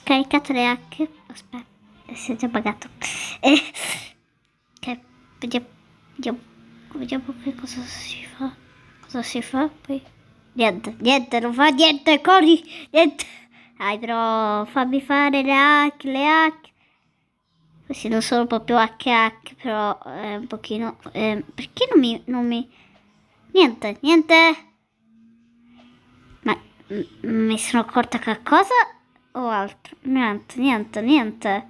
scaricato le hack. Aspetta, si è già pagato. Ok, vediamo che cosa si fa. Cosa si fa poi? Niente, non fa niente, corri, niente. Dai, però fammi fare le hack. Questi non sono proprio hack, però un pochino. Perché non mi. Niente. Ma mi sono accorta qualcosa o altro? Niente.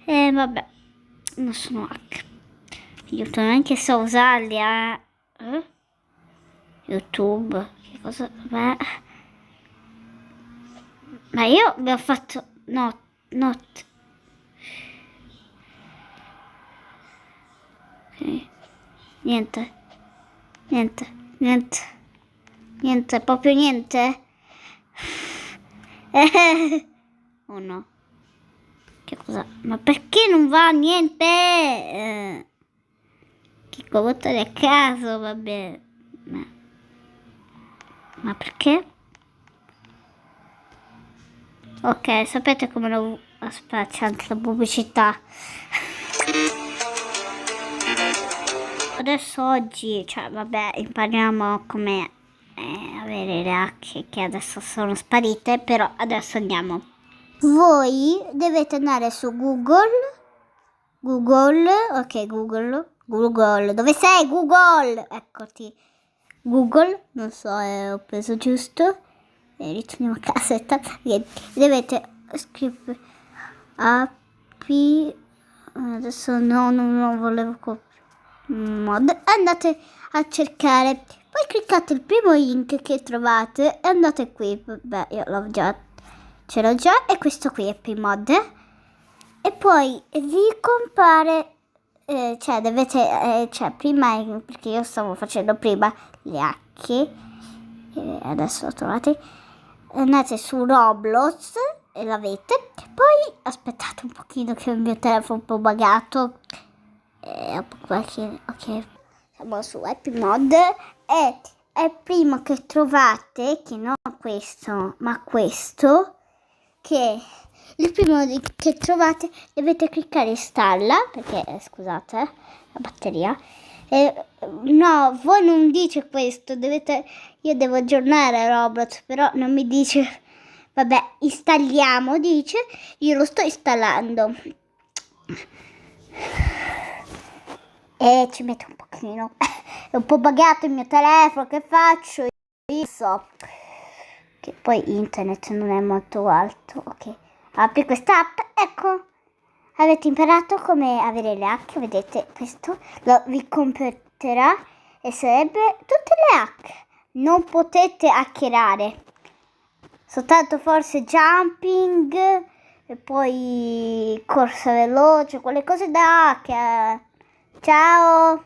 Vabbè, non sono hack. YouTube neanche so usarli, YouTube, che cosa? Beh. Ma io mi ho fatto. Not. Ok. Niente, proprio niente. Oh no. Che cosa? Ma perché non va niente? Che bottone a caso, vabbè. Ma perché? Ok, sapete come lo. Aspetta, c'è anche la pubblicità. Adesso oggi, cioè vabbè, impariamo come avere le hack che adesso sono sparite, però adesso andiamo. Voi dovete andare su Google, ok Google, dove sei Google? Eccoti, Google, non so, ho preso giusto, e ritorniamo a casetta, dovete scrivere API, adesso no, non volevo copiare. Mod, andate a cercare, poi cliccate il primo link che trovate e andate qui. Beh, io ce l'ho già, e questo qui è Pmod, e poi vi compare cioè dovete prima, perché io stavo facendo prima le hack, adesso lo trovate, andate su Roblox e l'avete, poi aspettate un pochino che il mio telefono è un po' buggato. Ok, siamo su Happy Mod e è il primo che trovate, che non questo, ma questo, che il primo che trovate dovete cliccare installa, perché scusate, la batteria. No, voi non dice questo, io devo aggiornare Roblox, però non mi dice, vabbè, installiamo, dice, io lo sto installando. E ci metto un pochino. È un po' buggato il mio telefono, che faccio? Io so che poi internet non è molto alto. Ok, apri questa app, ecco. Avete imparato come avere le hack, vedete questo? Vi completerà e sarebbe tutte le hack. Non potete hackerare. Soltanto forse jumping e poi corsa veloce, quelle cose da hack. Ciao!